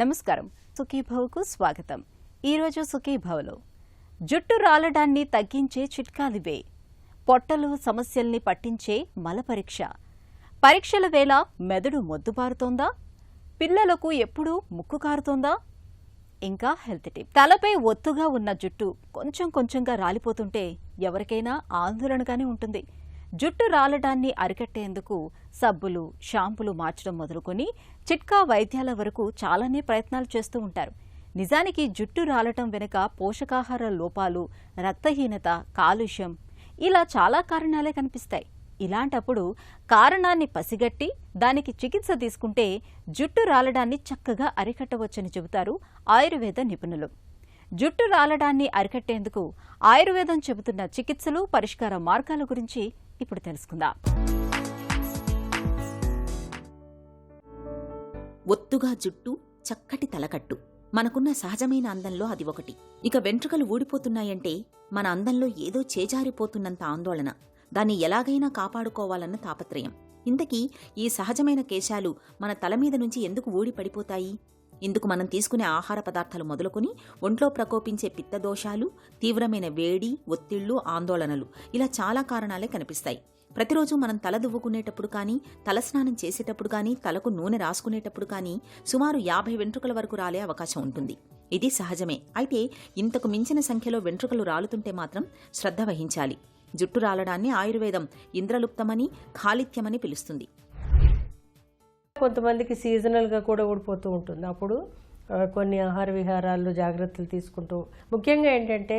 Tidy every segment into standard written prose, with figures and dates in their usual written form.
నమస్కారం. సుఖీభవకు స్వాగతం. ఈరోజు సుఖీభవలో జుట్టు రాలడాన్ని తగ్గించే చిట్కాలివే. పొట్టలో సమస్యల్ని పట్టించే మల పరీక్ష. పరీక్షల వేళ మెదడు మొద్దుబారుతోందా? పిల్లలకు ఎప్పుడూ ముక్కు కారుతోందా? ఇంకా హెల్త్ టిప్. తలపై ఒత్తుగా ఉన్న జుట్టు కొంచెం కొంచెంగా రాలిపోతుంటే ఎవరికైనా ఆందోళనగానే ఉంటుంది. జుట్టు రాలడాన్ని అరికట్టేందుకు సబ్బులు, షాంపులు మార్చడం మొదలుకొని చిట్కా వైద్యాల వరకు చాలానే ప్రయత్నాలు చేస్తూ ఉంటారు. నిజానికి జుట్టు రాలటం వెనుక పోషకాహార లోపాలు, రక్తహీనత, కాలుష్యం ఇలా చాలా కారణాలే కనిపిస్తాయి. ఇలాంటప్పుడు కారణాన్ని పసిగట్టి దానికి చికిత్స తీసుకుంటే జుట్టు రాలడాన్ని చక్కగా అరికట్టవచ్చని చెబుతారు ఆయుర్వేద నిపుణులు. జుట్టు రాలడాన్ని అరికట్టేందుకు ఆయుర్వేదం చెబుతున్న చికిత్సలు, పరిష్కార మార్గాల గురించి ఇప్పుడు తెలుసుకుందాం. ఒత్తుగా జుట్టు, చక్కటి తలకట్టు మనకున్న సహజమైన అందంలో అది ఒకటి. ఇక వెంట్రుకలు ఊడిపోతున్నాయంటే మన అందంలో ఏదో చేజారిపోతున్నంత ఆందోళన, దాన్ని ఎలాగైనా కాపాడుకోవాలన్న తాపత్రయం. ఇంతకీ ఈ సహజమైన కేశాలు మన తల మీద నుంచి ఎందుకు ఊడి పడిపోతాయి? ఇందుకు మనం తీసుకునే ఆహార పదార్థాలు మొదలుకొని ఒంట్లో ప్రకోపించే పిత్తదోషాలు, తీవ్రమైన వేడి, ఒత్తిళ్లు, ఆందోళనలు ఇలా చాలా కారణాలే కనిపిస్తాయి. ప్రతిరోజు మనం తల దువ్వుకునేటప్పుడు కానీ, తలస్నానం చేసేటప్పుడు కానీ, తలకు నూనె రాసుకునేటప్పుడు కానీ సుమారు 50 వెంట్రుకల వరకు రాలే అవకాశం ఉంటుంది. ఇది సహజమే. అయితే ఇంతకు మించిన సంఖ్యలో వెంట్రుకలు రాలుతుంటే మాత్రం శ్రద్ధ వహించాలి. జుట్టు రాలడాన్ని ఆయుర్వేదం ఇంద్రలుప్తమని, ఖాళిత్యమని పిలుస్తుంది. కొంతమందికి సీజనల్గా కూడా ఊడిపోతూ ఉంటుంది. అప్పుడు కొన్ని ఆహార విహారాల్లో జాగ్రత్తలు తీసుకుంటూ, ముఖ్యంగా ఏంటంటే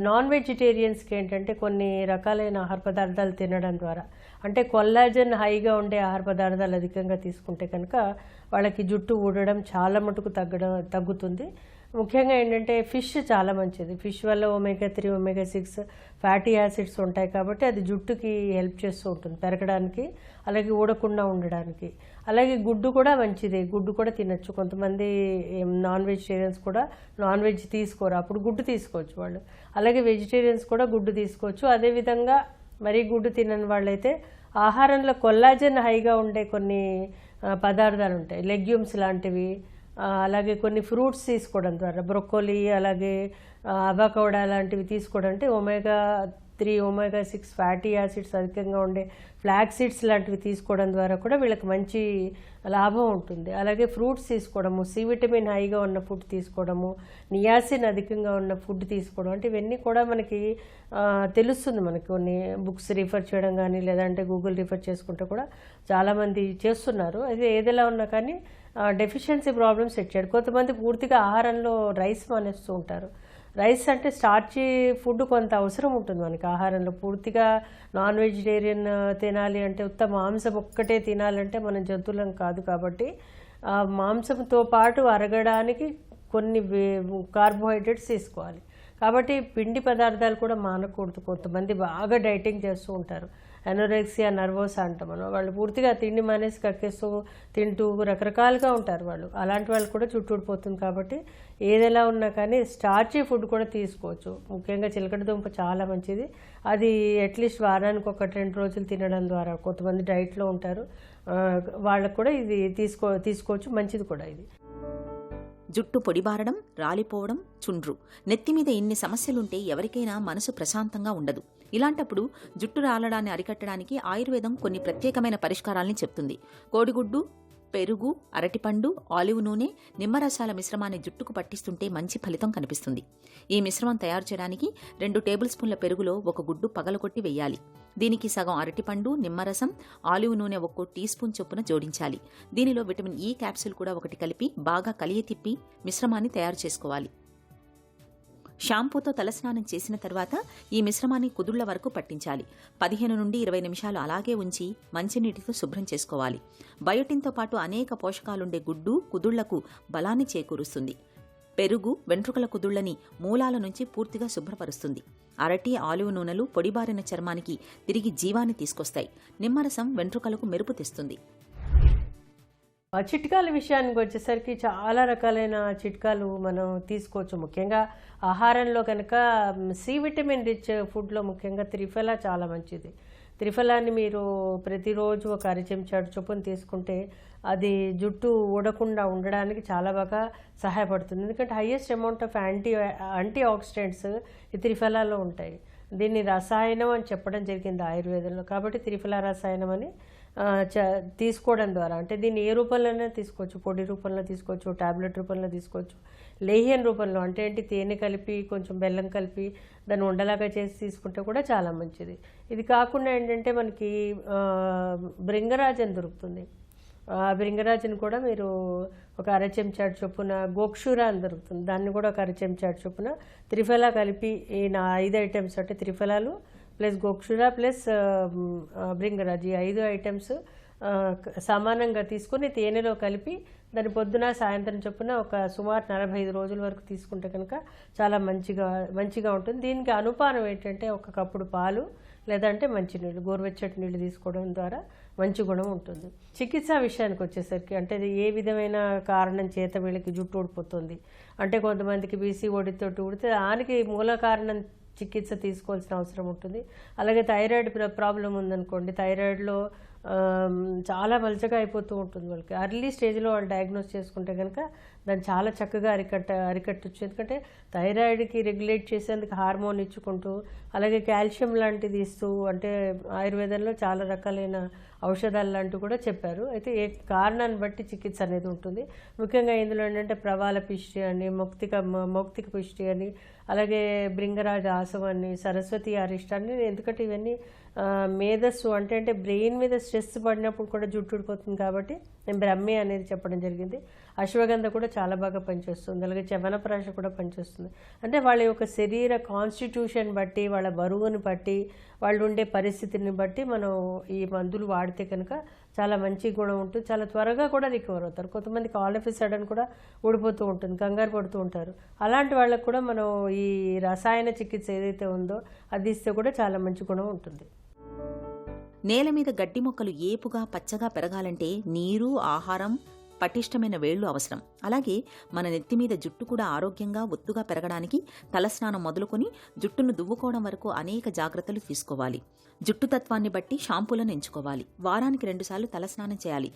నాన్ వెజిటేరియన్స్కి ఏంటంటే కొన్ని రకాలైన ఆహార పదార్థాలు తినడం ద్వారా, అంటే కొల్లాజన్ హైగా ఉండే ఆహార పదార్థాలు అధికంగా తీసుకుంటే కనుక వాళ్ళకి జుట్టు ఊడడం చాలా మటుకు తగ్గుతుంది. ముఖ్యంగా ఏంటంటే ఫిష్ చాలా మంచిది. ఫిష్ వల్ల ఒమేగా 3, ఒమేగా 6 ఫ్యాటీ యాసిడ్స్ ఉంటాయి కాబట్టి అది జుట్టుకి హెల్ప్ చేస్తూ ఉంటుంది పెరగడానికి, అలాగే ఊడకుండా ఉండడానికి. అలాగే గుడ్డు కూడా మంచిది, గుడ్డు కూడా తినచ్చు. కొంతమంది నాన్ వెజిటేరియన్స్ కూడా నాన్ వెజ్ తీసుకోరు, అప్పుడు గుడ్డు తీసుకోవచ్చు వాళ్ళు. అలాగే వెజిటేరియన్స్ కూడా గుడ్డు తీసుకోవచ్చు. అదేవిధంగా మరీ గుడ్డు తినని వాళ్ళైతే ఆహారంలో కొల్లాజన్ హైగా ఉండే కొన్ని పదార్థాలు ఉంటాయి, లెగ్యూమ్స్ లాంటివి, అలాగే కొన్ని ఫ్రూట్స్ తీసుకోవడం ద్వారా, బ్రొక్కోలీ, అలాగే అవకాడో లాంటివి తీసుకోవడం, అంటే ఒమేగా 3, ఒమేగా 6 ఫ్యాటీ యాసిడ్స్ అధికంగా ఉండే ఫ్లాక్ సీడ్స్ లాంటివి తీసుకోవడం ద్వారా కూడా వీళ్ళకి మంచి లాభం ఉంటుంది. అలాగే ఫ్రూట్స్ తీసుకోవడము, సి విటమిన్ హైగా ఉన్న ఫుడ్ తీసుకోవడము, నియాసిన్ అధికంగా ఉన్న ఫుడ్ తీసుకోవడం, అంటే ఇవన్నీ కూడా మనకి తెలుస్తుంది. మనకి కొన్ని బుక్స్ రిఫర్ చేయడం కానీ, లేదంటే గూగుల్ రిఫర్ చేసుకుంటే కూడా చాలామంది చేస్తున్నారు. అది ఏదైనా ఉన్నా కానీ డెఫిషియన్సీ ప్రాబ్లమ్స్ వచ్చాడు. కొంతమంది పూర్తిగా ఆహారంలో రైస్ మానేస్తూ ఉంటారు. రైస్ అంటే స్టార్చీ ఫుడ్ కొంత అవసరం ఉంటుంది మనకి ఆహారంలో. పూర్తిగా నాన్ వెజిటేరియన్ తినాలి అంటే, ఉత్త మాంసం ఒక్కటే తినాలంటే మనం జంతువులం కాదు కాబట్టి మాంసంతో పాటు అరగడానికి కొన్ని కార్బోహైడ్రేట్స్ తీసుకోవాలి. కాబట్టి పిండి పదార్థాలు కూడా మానకూడదు. కొంతమంది బాగా డైటింగ్ చేస్తూ ఉంటారు, ఎనోరెక్సియా నర్వోసా అంటాం మనం. వాళ్ళు పూర్తిగా తిండి మానేసి కక్కేస్తూ తింటూ రకరకాలుగా ఉంటారు వాళ్ళు. అలాంటి వాళ్ళు కూడా జుట్టు ఊడిపోతుంది. కాబట్టి ఏదైనా ఉన్నా కానీ స్టార్చీ ఫుడ్ కూడా తీసుకోవచ్చు. ముఖ్యంగా చిలకడ దుంప చాలా మంచిది. అది అట్లీస్ట్ వారానికి 1-2 రోజులు తినడం ద్వారా, కొంతమంది డైట్లో ఉంటారు, వాళ్ళకు కూడా ఇది తీసుకోవచ్చు, మంచిది కూడా ఇది. జుట్టు పొడిబారడం, రాలిపోవడం, చుండ్రు, నెత్తిమీద ఇన్ని సమస్యలుంటే ఎవరికైనా మనసు ప్రశాంతంగా ఉండదు. ఇలాంటప్పుడు జుట్టు రాలడాన్ని అరికట్టడానికి ఆయుర్వేదం కొన్ని ప్రత్యేకమైన పరిష్కారాల్ని చెప్తుంది. కోడిగుడ్డు, పెరుగు, అరటిపండు, ఆలివ్ నూనె, నిమ్మరసాల మిశ్రమాన్ని జుట్టుకు పట్టిస్తుంటే మంచి ఫలితం కనిపిస్తుంది. ఈ మిశ్రమం తయారు చేయడానికి 2 టేబుల్ స్పూన్ల పెరుగులో 1 గుడ్డు పగలగొట్టి వెయ్యాలి. దీనికి సగం అరటిపండు, నిమ్మరసం, ఆలివ్ నూనె 1 టీ స్పూన్ చొప్పున జోడించాలి. దీనిలో విటమిన్ ఈ క్యాప్సూల్ కూడా 1 కలిపి బాగా కలియతిప్పి మిశ్రమాన్ని తయారు చేసుకోవాలి. షాంపూతో తలస్నానం చేసిన తర్వాత ఈ మిశ్రమాన్ని కుదుళ్ల వరకు పట్టించాలి. 15 నుండి 20 నిమిషాలు అలాగే ఉంచి మంచినీటితో శుభ్రం చేసుకోవాలి. బయోటిన్తో పాటు అనేక పోషకాలుండే గుడ్డు కుదుళ్లకు బలాన్ని చేకూరుస్తుంది. పెరుగు వెంట్రుకల కుదుళ్లని మూలాల నుంచి పూర్తిగా శుభ్రపరుస్తుంది. అరటి, ఆలివ్ నూనెలు పొడిబారిన చర్మానికి తిరిగి జీవాన్ని తీసుకొస్తాయి. నిమ్మరసం వెంట్రుకలకు మెరుపు తెస్తుంది. చిట్కాల విషయానికి వచ్చేసరికి చాలా రకాలైన చిట్కాలు మనం తీసుకోవచ్చు. ముఖ్యంగా ఆహారంలో కనుక సి విటమిన్ రిచ్ ఫుడ్లో ముఖ్యంగా త్రిఫలా చాలా మంచిది. త్రిఫలాన్ని మీరు ప్రతిరోజు ఒక అరచెంచాడు చొప్పున తీసుకుంటే అది జుట్టు ఊడకుండా ఉండడానికి చాలా బాగా సహాయపడుతుంది. ఎందుకంటే highest amount of antioxidants ఈ త్రిఫలాలో ఉంటాయి. దీన్ని రసాయనం అని చెప్పడం జరిగింది ఆయుర్వేదంలో. కాబట్టి త్రిఫల రసాయనం అని తీసుకోవడం ద్వారా, అంటే దీన్ని ఏ రూపంలోనే తీసుకోవచ్చు, పొడి రూపంలో తీసుకోవచ్చు, టాబ్లెట్ రూపంలో తీసుకోవచ్చు, లేహ్యం రూపంలో అంటే ఏంటి తేనె కలిపి కొంచెం బెల్లం కలిపి దాన్ని ఉండలాగా చేసి తీసుకుంటే కూడా చాలా మంచిది. ఇది కాకుండా ఏంటంటే మనకి భృంగరాజన్ దొరుకుతుంది. భృంగరాజన్ కూడా మీరు ఒక అరచెంచాడు చొప్పున, గోక్షూర అని దొరుకుతుంది, దాన్ని కూడా ఒక అరచెంచాడు చొప్పున త్రిఫల కలిపి ఈ 5 ఐటమ్స్ అంటే త్రిఫలాలు ప్లస్ గోక్షూర ప్లస్ భృంగరాజ్ ఈ 5 ఐటమ్స్ సమానంగా తీసుకుని తేనెలో కలిపి దాన్ని పొద్దున సాయంత్రం చొప్పున ఒక సుమారు 45 రోజుల వరకు తీసుకుంటే కనుక చాలా మంచిగా ఉంటుంది. దీనికి అనుపానం ఏంటంటే ఒక కప్పుడు పాలు లేదంటే మంచినీళ్ళు, గోరువెచ్చటి నీళ్ళు తీసుకోవడం ద్వారా మంచి గుణం ఉంటుంది. చికిత్స విషయానికి వచ్చేసరికి అంటే ఏ విధమైన కారణం చేత వీళ్ళకి జుట్టు ఊడిపోతుంది అంటే కొంతమందికి BCOD తోటి ఊడితే దానికి మూల కారణం చికిత్స తీసుకోవాల్సిన అవసరం ఉంటుంది. అలాగే థైరాయిడ్ ప్రాబ్లం ఉందనుకోండి, థైరాయిడ్లో చాలా మలచగా అయిపోతూ ఉంటుంది. వాళ్ళకి అర్లీ స్టేజ్లో వాళ్ళు డయాగ్నోస్ చేసుకుంటే కనుక దాన్ని చాలా చక్కగా అరికట్టచ్చు. ఎందుకంటే థైరాయిడ్కి రెగ్యులేట్ చేసేందుకు హార్మోన్ ఇచ్చుకుంటూ అలాగే కాల్షియం లాంటిది ఇస్తూ, అంటే ఆయుర్వేదంలో చాలా రకాలైన ఔషధాలు లాంటివి కూడా చెప్పారు. అయితే ఏ కారణాన్ని బట్టి చికిత్స అనేది ఉంటుంది. ముఖ్యంగా ఇందులో ఏంటంటే ప్రవాల పిష్టి అని, మౌక్తిక పిష్టి అని, అలాగే భృంగరాజ ఆసం అని, సరస్వతి అరిష్టాన్ని, ఎందుకంటే ఇవన్నీ మేధస్సు అంటే బ్రెయిన్ మీద స్ట్రెస్ పడినప్పుడు కూడా జుట్టు ఊడిపోతుంది కాబట్టి నేను బ్రహ్మి అనేది చెప్పడం జరిగింది. అశ్వగంధ కూడా చాలా బాగా పనిచేస్తుంది, అలాగే చవనప్రాశ కూడా పనిచేస్తుంది. అంటే వాళ్ళ యొక్క శరీర కాన్స్టిట్యూషన్ బట్టి, వాళ్ళ బరువుని బట్టి, వాళ్ళు ఉండే పరిస్థితిని బట్టి మనం ఈ మందులు వాడితే కనుక చాలా మంచి గుణం ఉంటుంది. చాలా త్వరగా కూడా రికవర్ అవుతారు. కొంతమందికి ఆల్ ఆఫ్ ఎ సడన్ కూడా ఊడిపోతూ ఉంటుంది, కంగారు పడుతూ ఉంటారు. అలాంటి వాళ్ళకు కూడా మనం ఈ రసాయన చికిత్స ఏదైతే ఉందో అది ఇస్తే కూడా చాలా మంచి గుణం ఉంటుంది. నేల మీద గడ్డి మొక్కలు ఏపుగా పచ్చగా పెరగాలంటే నీరు, ఆహారం, పటిష్టమైన వేళ్లు అవసరం. అలాగే మన నెత్తి మీద జుట్టు కూడా ఆరోగ్యంగా ఒత్తుగా పెరగడానికి తలస్నానం మొదలుకొని జుట్టును దువ్వుకోవడం వరకు అనేక జాగ్రత్తలు తీసుకోవాలి. జుట్టు తత్వాన్ని బట్టి షాంపూలను ఎంచుకోవాలి. వారానికి 2 సార్లు తలస్నానం చేయాలి.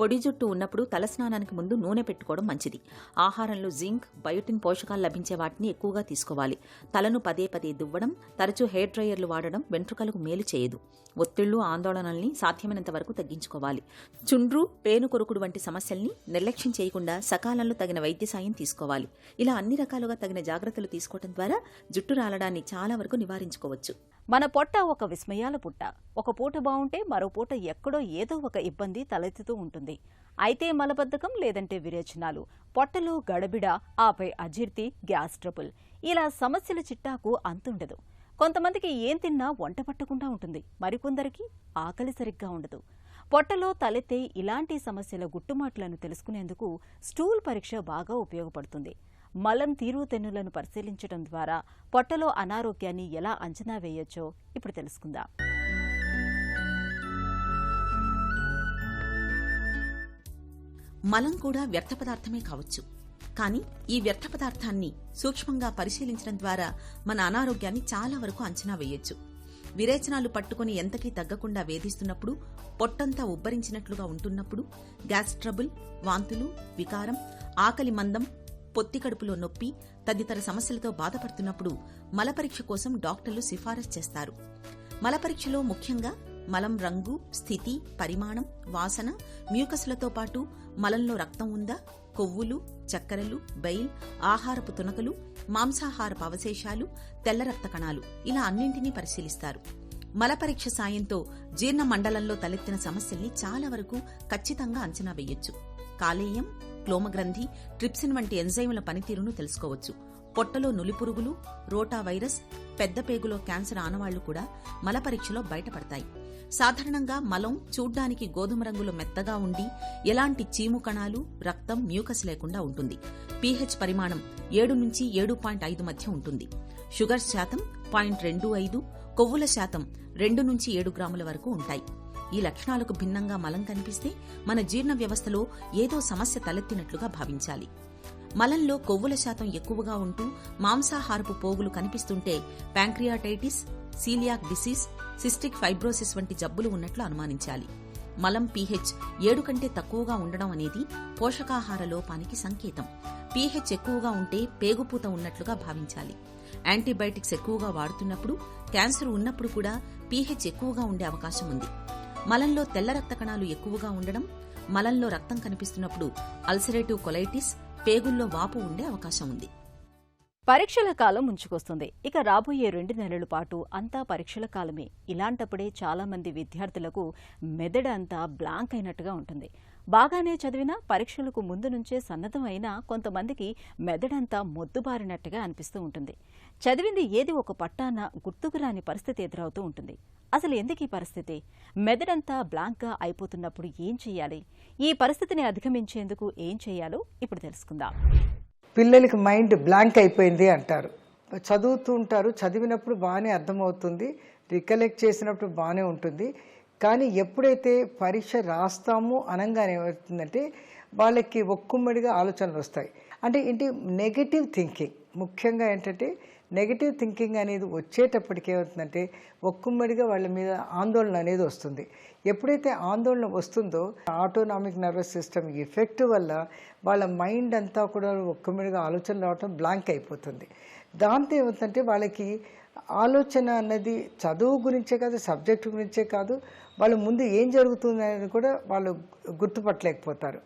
పొడి జుట్టు ఉన్నప్పుడు తలస్నానానికి ముందు నూనె పెట్టుకోవడం మంచిది. ఆహారంలో జింక్, బయోటిన్ పోషకాలు లభించే వాటిని ఎక్కువగా తీసుకోవాలి. తలను పదే దువ్వడం, తరచూ హెయిర్ డ్రైయర్లు వాడడం వెంట్రుకలకు మేలు చేయదు. ఒత్తిళ్లు, ఆందోళనల్ని సాధ్యమైనంత వరకు తగ్గించుకోవాలి. చుండ్రు, పేను కొరుకుడు వంటి సమస్యల్ని నిర్లక్ష్యం చేయకుండా సకాలంలో తగిన వైద్య సాయం తీసుకోవాలి. ఇలా అన్ని రకాలుగా తగిన జాగ్రత్తలు తీసుకోవడం ద్వారా జుట్టు రాలడాన్ని చాలా వరకు నివారించుకోవచ్చు. మన పొట్ట ఒక విస్మయాల పుట్ట. ఒక పూట బావుంటే మరో పూట ఎక్కడో ఏదో ఒక ఇబ్బంది తలెత్తుతూ ఉంటుంది. అయితే మలబద్ధకం, లేదంటే విరేచనాలు, పొట్టలో గడబిడ, ఆపై అజీర్తి, గ్యాస్ ట్రబుల్, ఇలా సమస్యల చిట్టాకు అంతుండదు. కొంతమందికి ఏం తిన్నా వంట పట్టకుండా ఉంటుంది, మరికొందరికి ఆకలి సరిగ్గా ఉండదు. పొట్టలో తలెత్తే ఇలాంటి సమస్యల గుట్టుమాట్లను తెలుసుకునేందుకు స్టూల్ పరీక్ష బాగా ఉపయోగపడుతుంది. మలం తీరుతెన్నులను పరిశీలించడం ద్వారా పొట్టలో అనారోగ్యాన్ని ఎలా అంచనా వేయొచ్చో ఇప్పుడు తెలుసుకుందాం. మలం కూడా వ్యర్థ పదార్థమే కావచ్చు. కానీ ఈ వ్యర్థ పదార్థాన్ని సూక్ష్మంగా పరిశీలించడం ద్వారా మన అనారోగ్యాన్ని చాలా వరకు అంచనా వేయొచ్చు. విరేచనాలు పట్టుకుని ఎంతకీ తగ్గకుండా వేధిస్తున్నప్పుడు, పొట్టంతా ఉబ్బరించినట్లుగా ఉంటున్నప్పుడు, గ్యాస్ ట్రబుల్, వాంతులు, వికారం, ఆకలి మందం, పొత్తి కడుపులో నొప్పి తదితర సమస్యలతో బాధపడుతున్నప్పుడు మలపరీక్ష కోసం డాక్టర్లు సిఫారసు చేస్తారు. మలపరీక్షలో ముఖ్యంగా మలం రంగు, స్థితి, పరిమాణం, వాసన, మ్యూకస్లతో పాటు మలంలో రక్తం ఉందా, కొవ్వులు, చక్కెరలు, బైల్, ఆహారపు తునకలు, మాంసాహారపు అవశేషాలు, తెల్ల రక్త కణాలు, ఇలా అన్నింటినీ పరిశీలిస్తారు. మలపరీక్ష సాయంతో జీర్ణ మండలంలో తలెత్తిన సమస్యల్ని చాలా వరకు ఖచ్చితంగా అంచనా వేయొచ్చు. కాలేయం, క్లోమగ్రంథి, ట్రిప్సిన్ వంటి ఎంజైముల పనితీరును తెలుసుకోవచ్చు. పొట్టలో నులిపురుగులు, రోటా వైరస్, పెద్ద పేగులో క్యాన్సర్ ఆనవాళ్లు కూడా మలపరీక్షలో బయటపడతాయి. సాధారణంగా మలం చూడ్డానికి గోధుమ రంగులో మెత్తగా ఉండి ఎలాంటి చీము కణాలు, రక్తం, మ్యూకస్ లేకుండా ఉంటుంది. pH పరిమాణం 7 నుంచి 7.5 మధ్య ఉంటుంది. షుగర్ శాతం 0.25, కొవ్వుల శాతం 2 నుంచి 7 గ్రాముల వరకు ఉంటాయి. ఈ లక్షణాలకు భిన్నంగా మలం కనిపిస్తే మన జీర్ణ వ్యవస్థలో ఏదో సమస్య తలెత్తినట్లుగా భావించాలి. మలంలో కొవ్వుల శాతం ఎక్కువగా ఉంటూ మాంసాహారపు పోగులు కనిపిస్తుంటే pancreatitis, coeliac disease, cystic fibrosis వంటి జబ్బులు ఉన్నట్లు అనుమానించాలి. మలం pH 7 కంటే తక్కువగా ఉండడం అనేది పోషకాహార లోపానికి సంకేతం. pH ఎక్కువగా ఉంటే పేగుపూత ఉన్నట్లుగా భావించాలి. యాంటీబయాటిక్స్ ఎక్కువగా వాడుతున్నప్పుడు, క్యాన్సర్ ఉన్నప్పుడు కూడా pH ఎక్కువగా ఉండే అవకాశం ఉంది. మలంలో తెల్ల రక్త కణాలు ఎక్కువగా ఉండడం, మలంలో రక్తం కనిపిస్తున్నప్పుడు అల్సరేటివ్ కొలైటిస్, పేగుల్లో వాపు ఉండే అవకాశం ఉంది. పరీక్షల కాలం ముంచుకొస్తుంది. ఇక రాబోయే 2 నెలల పాటు అంతా పరీక్షల కాలమే. ఇలాంటప్పుడే చాలా మంది విద్యార్థులకు మెదడు అంతా బ్లాంక్ అయినట్టుగా ఉంటుంది. బాగానే చదివినా పరీక్షలకు ముందు నుంచే సన్నద్ధం అయినా కొంతమందికి మెదడంతా మొద్దుబారినట్టుగా అనిపిస్తూ ఉంటుంది. చదివింది ఏది ఒక పట్టాన గుర్తుకు రాని పరిస్థితి ఎదురవుతూ ఉంటుంది. అసలు ఎందుకు ఈ పరిస్థితి? మెదడంతా బ్లాంక్గా అయిపోతున్నప్పుడు ఏం చేయాలి? ఈ పరిస్థితిని అధిగమించేందుకు ఏం చేయాలో ఇప్పుడు తెలుసుకుందాం. పిల్లలకి మైండ్ బ్లాంక్ అయిపోయింది అంటారు. చదువుతూ ఉంటారు, చదివినప్పుడు బాగానే అర్థమవుతుంది, రికలెక్ట్ చేసినప్పుడు బాగానే ఉంటుంది. కానీ ఎప్పుడైతే పరీక్ష రాస్తామో అనగానే ఏమవుతుందంటే వాళ్ళకి ఒక్కుమ్మడిగా ఆలోచనలు వస్తాయి. అంటే ఏంటి, నెగటివ్ థింకింగ్. ముఖ్యంగా ఏంటంటే నెగటివ్ థింకింగ్ అనేది వచ్చేటప్పటికి ఏమవుతుందంటే ఒక్కుమ్మడిగా వాళ్ళ మీద ఆందోళన అనేది వస్తుంది. ఎప్పుడైతే ఆందోళన వస్తుందో ఆటోనామిక్ నర్వస్ సిస్టమ్ ఎఫెక్ట్ వల్ల వాళ్ళ మైండ్ అంతా కూడా ఒక్కమిడిగా ఆలోచనలు రావటం బ్లాంక్ అయిపోతుంది. దాంతో ఏమవుతుందంటే వాళ్ళకి ఆలోచన అన్నది చదువు గురించే కాదు, సబ్జెక్టు గురించే కాదు, వాళ్ళు ముందు ఏం జరుగుతుంది అనేది కూడా వాళ్ళు గుర్తుపట్టలేకపోతారు.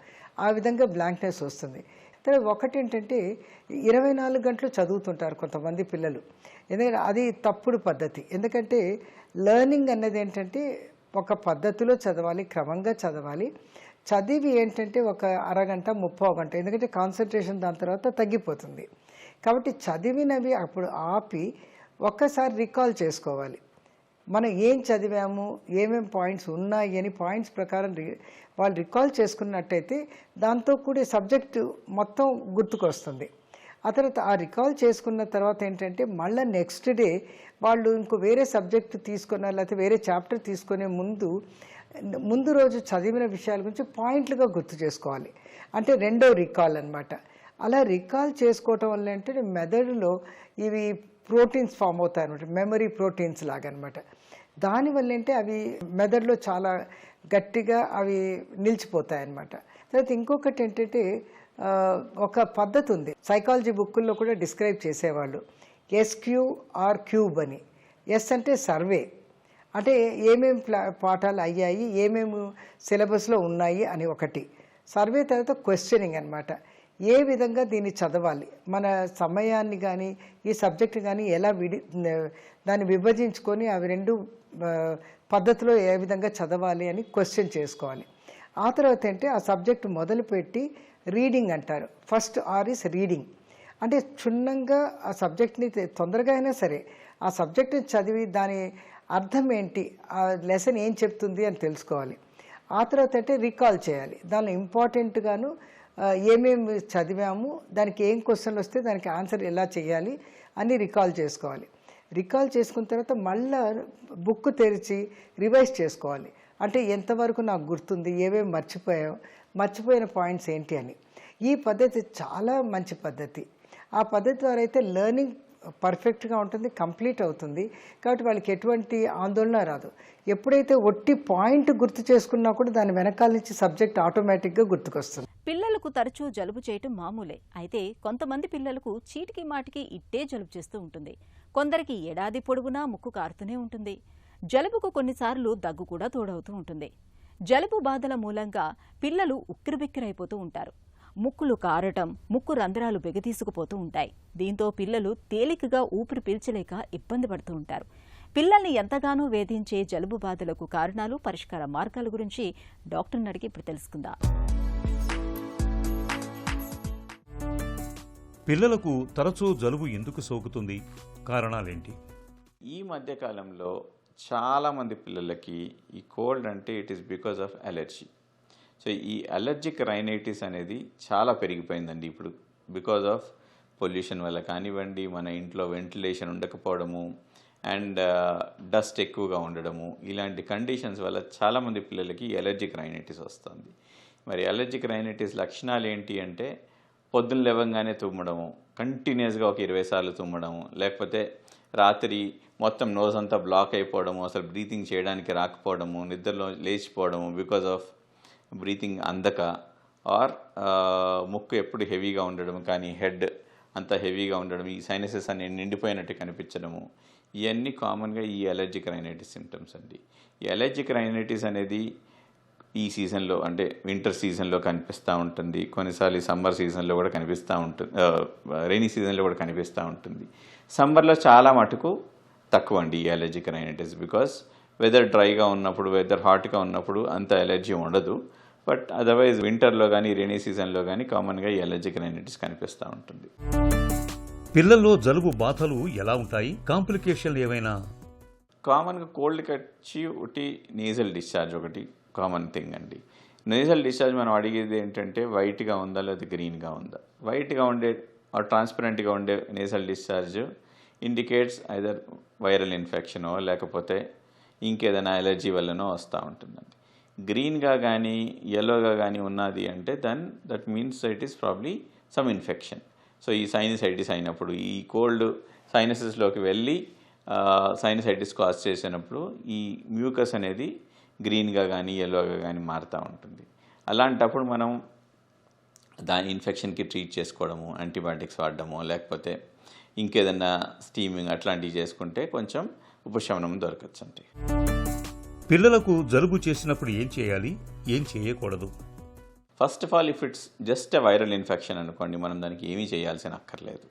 ఆ విధంగా బ్లాంక్నెస్ వస్తుంది. తర్వాత ఒకటి ఏంటంటే 24 గంటలు చదువుతుంటారు కొంతమంది పిల్లలు. ఎందుకంటే అది తప్పుడు పద్ధతి. ఎందుకంటే లెర్నింగ్ అన్నది ఏంటంటే ఒక పద్ధతిలో చదవాలి, క్రమంగా చదవాలి. చదివి ఏంటంటే ఒక అరగంట 30 గంట, ఎందుకంటే కాన్సన్ట్రేషన్ దాని తర్వాత తగ్గిపోతుంది. కాబట్టి చదివినవి అప్పుడు ఆపి ఒక్కసారి రికాల్ చేసుకోవాలి. మనం ఏం చదివాము, ఏమేం పాయింట్స్ ఉన్నాయి అని పాయింట్స్ ప్రకారం వాళ్ళు రికాల్ చేసుకున్నట్టయితే దాంతో కూడి సబ్జెక్టు మొత్తం గుర్తుకొస్తుంది. ఆ తర్వాత ఆ రికాల్ చేసుకున్న తర్వాత ఏంటంటే మళ్ళీ నెక్స్ట్ డే వాళ్ళు ఇంకో వేరే సబ్జెక్టు తీసుకున్న లేకపోతే వేరే చాప్టర్ తీసుకునే ముందు రోజు చదివిన విషయాల గురించి పాయింట్లుగా గుర్తు చేసుకోవాలి. అంటే రెండో రికాల్ అన్నమాట. అలా రికాల్ చేసుకోవటం వల్ల ఏంటంటే మెదడులో ఇవి ప్రోటీన్స్ ఫామ్ అవుతాయి అనమాట, మెమరీ ప్రోటీన్స్ లాగా అనమాట. దానివల్ల ఏంటంటే అవి మెదడులో చాలా గట్టిగా అవి నిలిచిపోతాయి అన్నమాట. తర్వాత ఇంకొకటి ఏంటంటే ఒక పద్ధతి ఉంది, సైకాలజీ బుక్కుల్లో కూడా డిస్క్రైబ్ చేసేవాళ్ళు, SQR క్యూబ్ అని. ఎస్ అంటే సర్వే, అంటే ఏమేమి పాఠాలు అయ్యాయి, ఏమేమి సిలబస్లో ఉన్నాయి అని ఒకటి. సర్వే తర్వాత క్వశ్చనింగ్ అనమాట, ఏ విధంగా దీన్ని చదవాలి, మన సమయాన్ని కానీ ఈ సబ్జెక్ట్ కానీ ఎలా దాన్ని విభజించుకొని అవి రెండు పద్ధతిలో ఏ విధంగా చదవాలి అని క్వశ్చన్ చేసుకోవాలి. ఆ తర్వాత అంటే ఆ సబ్జెక్టు మొదలుపెట్టి రీడింగ్ అంటారు. ఫస్ట్ R ఇస్ రీడింగ్, అంటే క్షుణ్ణంగా ఆ సబ్జెక్ట్ని తొందరగా అయినా సరే ఆ సబ్జెక్ట్ని చదివి దాని అర్థం ఏంటి, ఆ లెసన్ ఏం చెప్తుంది అని తెలుసుకోవాలి. ఆ తర్వాత అంటే రికాల్ చేయాలి, దానిలో ఇంపార్టెంట్గాను ఏమేమి చదివాము, దానికి ఏం క్వశ్చన్లు వస్తే దానికి ఆన్సర్ ఎలా చేయాలి అని రికాల్ చేసుకోవాలి. రికాల్ చేసుకున్న తర్వాత మళ్ళీ బుక్ తెరిచి రివైజ్ చేసుకోవాలి. అంటే ఎంతవరకు నాకు గుర్తుంది, ఏమేమి మర్చిపోయిన పాయింట్స్ ఏంటి అని. ఈ పద్ధతి చాలా మంచి పద్ధతి. ఆ పద్ధతి ద్వారా అయితే లెర్నింగ్ పర్ఫెక్ట్గా ఉంటుంది, కంప్లీట్ అవుతుంది. కాబట్టి వాళ్ళకి ఎటువంటి ఆందోళన రాదు. ఎప్పుడైతే ఒట్టి పాయింట్ గుర్తు చేసుకున్నా కూడా దాని వెనకాల నుంచి సబ్జెక్ట్ ఆటోమేటిక్గా గుర్తుకొస్తుంది. పిల్లలకు తరచూ జలుబు చేయటం మామూలే. అయితే కొంతమంది పిల్లలకు చీటికి మాటికి ఇట్టే జలుబు చేస్తూ ఉంటుంది. కొందరికి ఏడాది పొడవునా ముక్కు కారుతూనే ఉంటుంది. జలుబుకు కొన్నిసార్లు దగ్గు కూడా తోడవుతూ ఉంటుంది. జలుబు బాధల మూలంగా పిల్లలు ఉక్కిరిబిక్కిరైపోతూ ఉంటారు. ముక్కులు కారటం, ముక్కు రంధ్రాలు బిగతీసుకుపోతూ ఉంటాయి. దీంతో పిల్లలు తేలికగా ఊపిరి పీల్చలేక ఇబ్బంది పడుతూ ఉంటారు. పిల్లల్ని ఎంతగానో వేధించే జలుబు బాధలకు కారణాలు, పరిష్కార మార్గాల గురించి డాక్టర్ని అడిగి ఇప్పుడు తెలుసుకుందాం. పిల్లలకు తరచూ జలుబు ఎందుకు సోకుతుంది? కారణాలేంటి? ఈ మధ్యకాలంలో చాలామంది పిల్లలకి ఈ కోల్డ్ అంటే it is because of allergy. So ఈ అలర్జిక్ రైనైటిస్ అనేది చాలా పెరిగిపోయిందండి ఇప్పుడు. బికాజ్ ఆఫ్ పొల్యూషన్ వల్ల కానివ్వండి, మన ఇంట్లో వెంటిలేషన్ ఉండకపోవడము అండ్ డస్ట్ ఎక్కువగా ఉండడము, ఇలాంటి కండిషన్స్ వల్ల చాలామంది పిల్లలకి అలర్జిక్ రైనైటిస్ వస్తుంది. మరి అలర్జిక్ రైనైటిస్ లక్షణాలు ఏంటి అంటే పొద్దున్న లేవగానే తుమ్మడము, కంటిన్యూస్గా ఒక 20 సార్లు తుమ్మడము, లేకపోతే రాత్రి మొత్తం నోస్ అంతా బ్లాక్ అయిపోవడము, అసలు బ్రీతింగ్ చేయడానికి రాకపోవడము, నిద్రలో లేచిపోవడము బికాజ్ ఆఫ్ బ్రీతింగ్ అందక, ఆర్ ముక్కు ఎప్పుడు హెవీగా ఉండడం, కానీ హెడ్ అంతా హెవీగా ఉండడం, ఈ సైనసెస్ అన్ని నిండిపోయినట్టు కనిపించడము, ఇవన్నీ కామన్గా ఈ అలర్జిక్ రైనైటిస్ సిమ్టమ్స్ అండి. ఈ అలర్జిక్ రైనైటిస్ అనేది ఈ సీజన్లో అంటే వింటర్ సీజన్లో కనిపిస్తూ ఉంటుంది, కొన్నిసార్లు సమ్మర్ సీజన్లో కూడా కనిపిస్తూ ఉంటుంది, రైనీ సీజన్లో కూడా కనిపిస్తూ ఉంటుంది. సమ్మర్లో చాలా మటుకు తక్కువ అండి ఈ అలర్జిక్ రైనైటిస్, బికాస్ వెదర్ డ్రైగా ఉన్నప్పుడు, వెదర్ హాట్గా ఉన్నప్పుడు అంత ఎలర్జీ ఉండదు. బట్ అదర్వైజ్ వింటర్లో కానీ రైనీ సీజన్లో కానీ కామన్గా ఈ అలర్జిక్ రైనైటిస్ కనిపిస్తూ ఉంటుంది. పిల్లల్లో జలుబు బాధలు ఎలా ఉంటాయి? కాంప్లికేషన్లు ఏమైనా? కామన్గా కోల్డ్కి వచ్చి ఒకటి నేజల్ డిశ్చార్జ్ ఒకటి కామన్ థింగ్ అండి. నేజల్ డిశ్చార్జ్ మనం అడిగేది ఏంటంటే వైట్గా ఉందా లేదా గ్రీన్గా ఉందా. వైట్గా ఉండే ట్రాన్స్పరెంట్గా ఉండే nasal discharge indicates either viral ఇన్ఫెక్షనో లేకపోతే ఇంకేదైనా ఎలర్జీ వల్లనో వస్తూ ఉంటుందండి. గ్రీన్గా కానీ ఎల్లోగా కానీ ఉన్నది అంటే that means it is probably some infection. So ఈ సైనసైటిస్ అయినప్పుడు ఈ కోల్డ్ సైనసెస్లోకి వెళ్ళి సైనసైటిస్ కాజ్ చేసినప్పుడు ఈ మ్యూకస్ అనేది గ్రీన్గా కానీ ఎల్లోగా కానీ మారుతూ ఉంటుంది. అలాంటప్పుడు మనం దాని ఇన్ఫెక్షన్కి ట్రీట్ చేసుకోవడము, యాంటీబయాటిక్స్ వాడడము, లేకపోతే ఇంకేదన్నా స్టీమింగ్ అట్లాంటివి చేసుకుంటే కొంచెం ఉపశమనం దొరకచ్చండి. పిల్లలకు జలుబు చేసినప్పుడు ఏం చేయాలి, ఏం చేయకూడదు? First of all, if it's just a viral infection అనుకోండి, మనం దానికి ఏమీ చేయాల్సిన అక్కర్లేదు.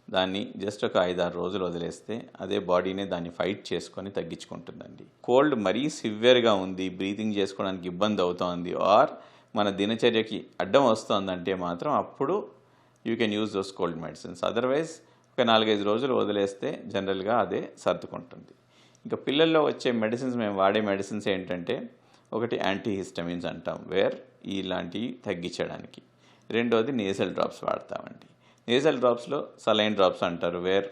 దాన్ని జస్ట్ ఒక 5-6 రోజులు వదిలేస్తే అదే బాడీనే దాన్ని ఫైట్ చేసుకొని తగ్గించుకుంటుందండి. కోల్డ్ మరీ సివియర్గా ఉంది, బ్రీతింగ్ చేసుకోవడానికి ఇబ్బంది అవుతోంది, ఆర్ మన దినచర్యకి అడ్డం వస్తుందంటే మాత్రం అప్పుడు you can use those cold medicines. Otherwise ఒక 4-5 రోజులు వదిలేస్తే జనరల్గా అదే సర్దుకుంటుంది. ఇంకా పిల్లల్లో వచ్చే మెడిసిన్స్, మేము వాడే మెడిసిన్స్ ఏంటంటే, ఒకటి యాంటీహిస్టమిన్స్ అంటాం, వేర్ ఇలాంటివి తగ్గించడానికి. రెండోది నేజల్ డ్రాప్స్ వాడతామండి. నేజల్ డ్రాప్స్లో సలైన్ డ్రాప్స్ అంటారు, వేర్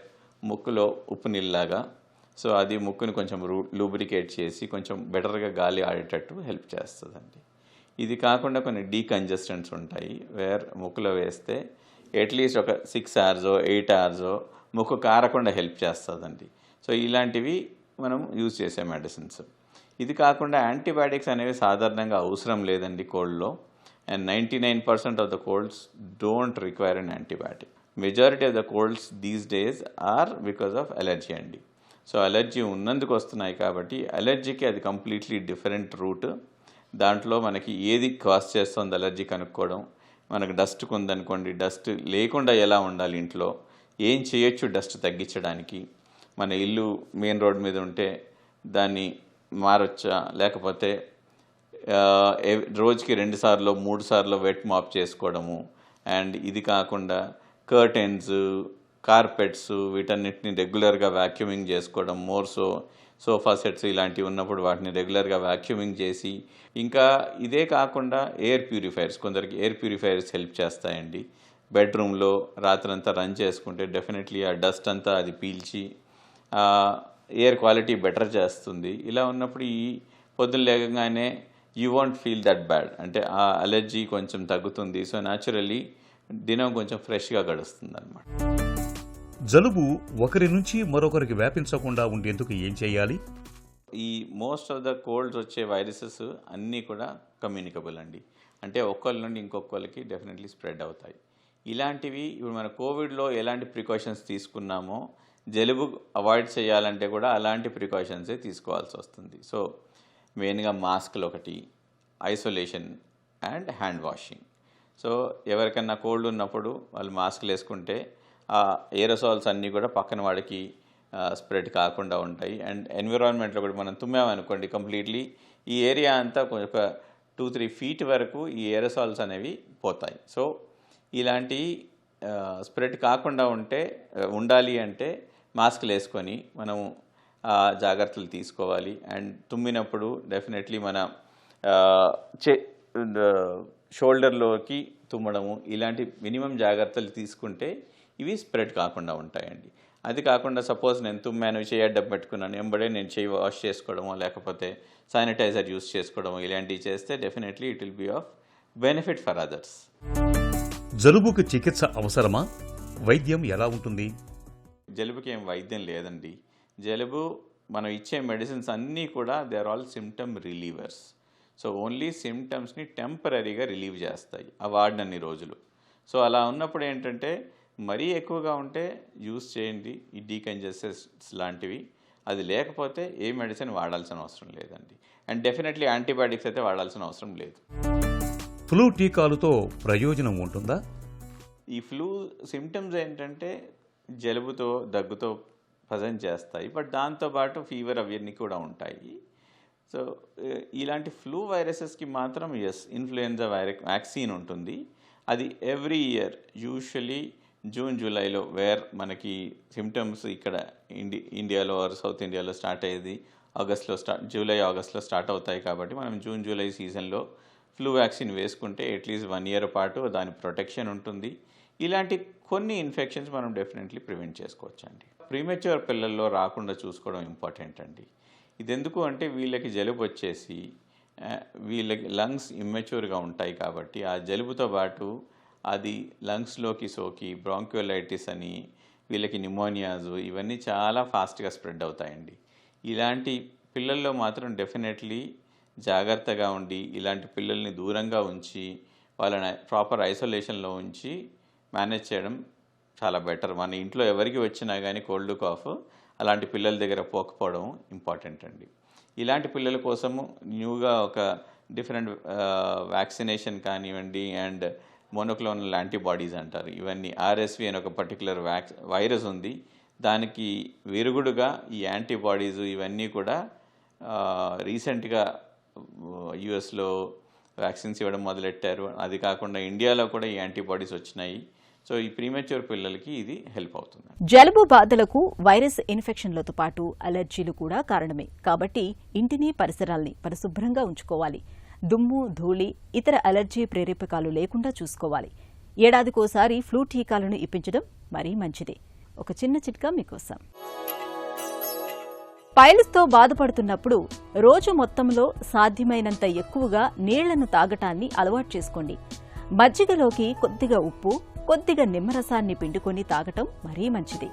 ముక్కులో ఉప్పు నీళ్ళలాగా, సో అది ముక్కుని కొంచెం లూబ్రికేట్ చేసి కొంచెం బెటర్గా గాలి ఆడేటట్టు హెల్ప్ చేస్తుందండి. ఇది కాకుండా కొన్ని డీకంజెస్టెంట్స్ ఉంటాయి, వేర్ ముక్కులో వేస్తే అట్లీస్ట్ ఒక 6 hours 8 hours ముక్కు కారకుండా హెల్ప్ చేస్తుందండి. సో ఇలాంటివి మనం యూజ్ చేసే మెడిసిన్స్. ఇది కాకుండా యాంటీబయాటిక్స్ అనేవి సాధారణంగా అవసరం లేదండి కోల్డ్లో. And 99% of the colds don't require an antibiotic. Majority of the colds these days are because of allergy అండి. సో అలర్జీ ఉన్నందుకు వస్తున్నాయి కాబట్టి అలర్జీకి అది కంప్లీట్లీ డిఫరెంట్ రూట్. దాంట్లో మనకి ఏది కాజ్ చేస్తుంది అలర్జీ కనుక్కోవడం. మనకు డస్ట్కి ఉందనుకోండి, డస్ట్ లేకుండా ఎలా ఉండాలి, ఇంట్లో ఏం చేయొచ్చు డస్ట్ తగ్గించడానికి, మన ఇల్లు మెయిన్ రోడ్ మీద ఉంటే దాన్ని మారొచ్చా, లేకపోతే రోజుకి 2 సార్లు 3 సార్లు వెట్ మాప్ చేసుకోవడము. అండ్ ఇది కాకుండా కర్టెన్స్, కార్పెట్స్ వీటన్నిటిని రెగ్యులర్గా వ్యాక్యూమింగ్ చేసుకోవడం, సోఫా సెట్స్ ఇలాంటివి ఉన్నప్పుడు వాటిని రెగ్యులర్గా వ్యాక్యూమింగ్ చేసి, ఇంకా ఇదే కాకుండా ఎయిర్ ప్యూరిఫైయర్స్, కొందరికి ఎయిర్ ప్యూరిఫైయర్స్ హెల్ప్ చేస్తాయండి. బెడ్రూమ్లో రాత్రంతా రన్ చేసుకుంటే డెఫినెట్లీ ఆ డస్ట్ అంతా అది పీల్చి ఎయిర్ క్వాలిటీ బెటర్ చేస్తుంది. ఇలా ఉన్నప్పుడు ఈ పొద్దున్న లేకగానే you won't feel that bad, అంటే ఆ అలర్జీ కొంచెం తగ్గుతుంది. సో న్యాచురల్లీ దినం కొంచెం ఫ్రెష్గా గడుస్తుంది అన్నమాట. జలుబు ఒకరి నుంచి మరొకరికి వ్యాపించకుండా ఉండేందుకు ఏం చేయాలి? ఈ మోస్ట్ ఆఫ్ ద కోల్డ్స్ వచ్చే వైరసెస్ అన్నీ కూడా కమ్యూనికబుల్ అండి. అంటే ఒక్కరి నుండి ఇంకొకరికి డెఫినెట్లీ స్ప్రెడ్ అవుతాయి. ఇలాంటివి ఇప్పుడు మన కోవిడ్లో ఎలాంటి ప్రికాషన్స్ తీసుకున్నామో జలుబు అవాయిడ్ చేయాలంటే కూడా అలాంటి ప్రికాషన్సే తీసుకోవాల్సి వస్తుంది. సో మెయిన్గా మాస్క్లు ఒకటి, isolation and hand washing. So ఎవరికన్నా కోల్డ్ ఉన్నప్పుడు వాళ్ళు మాస్క్లు వేసుకుంటే ఆ ఏరోసాల్స్ అన్నీ కూడా పక్కన వాడికి స్ప్రెడ్ కాకుండా ఉంటాయి. అండ్ ఎన్విరాన్మెంట్లో కూడా మనం తుమ్మామనుకోండి, కంప్లీట్లీ ఈ ఏరియా అంతా ఒక 2-3 feet వరకు ఈ ఏరోసాల్స్ అనేవి పోతాయి. సో ఇలాంటి స్ప్రెడ్ కాకుండా ఉండాలి అంటే మాస్క్లు వేసుకొని మనము జాగ్రత్తలు తీసుకోవాలి. అండ్ తుమ్మినప్పుడు డెఫినెట్లీ మన షోల్డర్లోకి తుమ్మడము, ఇలాంటి మినిమం జాగ్రత్తలు తీసుకుంటే ఇవి స్ప్రెడ్ కాకుండా ఉంటాయండి. అది కాకుండా సపోజ్ నేను తుమ్మాను, చేయి అడ్డం పెట్టుకున్నాను, వెంబడే నేను చేయి వాష్ చేసుకోవడమో లేకపోతే శానిటైజర్ యూస్ చేసుకోవడమో ఇలాంటివి చేస్తే definitely it will be of benefit for others. జలుబుకు చికిత్స అవసరమా? వైద్యం ఎలా ఉంటుంది? జలుబుకి ఏం వైద్యం లేదండి. జలుబు మనం ఇచ్చే మెడిసిన్స్ అన్నీ కూడా they are all symptom relievers. So only సిమ్టమ్స్ని టెంపరీగా రిలీవ్ చేస్తాయి ఆ వాడినన్ని రోజులు. సో అలా ఉన్నప్పుడు ఏంటంటే మరీ ఎక్కువగా ఉంటే యూస్ చేయండి ఈ డీకంజెస్టెంట్స్ లాంటివి. అది లేకపోతే ఏ మెడిసిన్ వాడాల్సిన అవసరం లేదండి. అండ్ డెఫినెట్లీ యాంటీబయాటిక్స్ అయితే వాడాల్సిన అవసరం లేదు. ఫ్లూ టీకాలతో ప్రయోజనం ఉంటుందా? ఈ ఫ్లూ సిమ్టమ్స్ ఏంటంటే జలుబుతో దగ్గుతో ప్రజెంట్ చేస్తాయి, బట్ దాంతోపాటు ఫీవర్ అవన్నీ కూడా ఉంటాయి. సో ఇలాంటి ఫ్లూ వైరసెస్కి మాత్రం ఇన్ఫ్లుయెంజా వ్యాక్సిన్ ఉంటుంది. అది ఎవ్రీ ఇయర్ యూజువలీ జూన్ జూలైలో వేర్ మనకి సిమ్టమ్స్ ఇక్కడ ఇండియాలో ఆర్ సౌత్ ఇండియాలో స్టార్ట్ అయ్యేది జూలై ఆగస్ట్లో స్టార్ట్ అవుతాయి. కాబట్టి మనం జూన్ జూలై సీజన్లో ఫ్లూ వ్యాక్సిన్ వేసుకుంటే అట్లీస్ట్ 1 year పాటు దాని ప్రొటెక్షన్ ఉంటుంది. ఇలాంటి కొన్ని ఇన్ఫెక్షన్స్ మనం డెఫినెట్లీ ప్రివెంట్ చేసుకోవచ్చు అండి. ప్రీమెచ్యూర్ పిల్లల్లో రాకుండా చూసుకోవడం ఇంపార్టెంట్ అండి. ఇది ఎందుకు అంటే వీళ్ళకి జలుబు వచ్చేసి వీళ్ళకి లంగ్స్ ఇమ్మెచ్యూర్గా ఉంటాయి కాబట్టి ఆ జలుబుతో పాటు అది లంగ్స్లోకి సోకి బ్రాంక్యోలైటిస్ అని వీళ్ళకి న్యూమోనియాస్ ఇవన్నీ చాలా ఫాస్ట్గా స్ప్రెడ్ అవుతాయండి. ఇలాంటి పిల్లల్లో మాత్రం డెఫినెట్లీ జాగ్రత్తగా ఉండి ఇలాంటి పిల్లల్ని దూరంగా ఉంచి వాళ్ళని ప్రాపర్ ఐసోలేషన్లో ఉంచి మేనేజ్ చేయడం చాలా బెటర్. మన ఇంట్లో ఎవరికి వచ్చినా కానీ కోల్డ్ కాఫ్ అలాంటి పిల్లల దగ్గర పోకపోవడం ఇంపార్టెంట్ అండి. ఇలాంటి పిల్లల కోసము న్యూగా ఒక డిఫరెంట్ వ్యాక్సినేషన్ కానివ్వండి అండ్ మోనోక్లోనల్ యాంటీబాడీస్ అంటారు, ఇవన్నీ ఆర్ఎస్వి అని ఒక పర్టికులర్ వైరస్ ఉంది. దానికి విరుగుడుగా ఈ యాంటీబాడీస్ ఇవన్నీ కూడా రీసెంట్గా యుఎస్లో వ్యాక్సిన్స్ ఇవ్వడం మొదలెట్టారు. అది కాకుండా ఇండియాలో కూడా ఈ యాంటీబాడీస్ వచ్చినాయి. సో ఈ ప్రీమెచ్యూర్ పిల్లలకి ఇది హెల్ప్ అవుతుంది. జలుబు బాధలకు వైరస్ ఇన్ఫెక్షన్లతో పాటు అలర్జీలు కూడా కారణమే. కాబట్టి ఇంటిని పరిసరాల్ని పరిశుభ్రంగా ఉంచుకోవాలి. దుమ్ము ధూళి ఇతర అలర్జీ ప్రేరేపకాలు లేకుండా చూసుకోవాలి. ఏడాదికోసారి ఫ్లూ టీకాలను ఇప్పించడం మరీ మంచిదే. ఒక చిన్న చిట్కా మీకోసం. పైల్స్తో బాధపడుతున్నప్పుడు రోజు మొత్తంలో సాధ్యమైనంత ఎక్కువగా నీళ్లను తాగటాన్ని అలవాటు చేసుకోండి. మజ్జిగలోకి కొద్దిగా ఉప్పు, కొద్దిగా నిమ్మరసాన్ని పిండుకొని తాగటం మరీ మంచిది.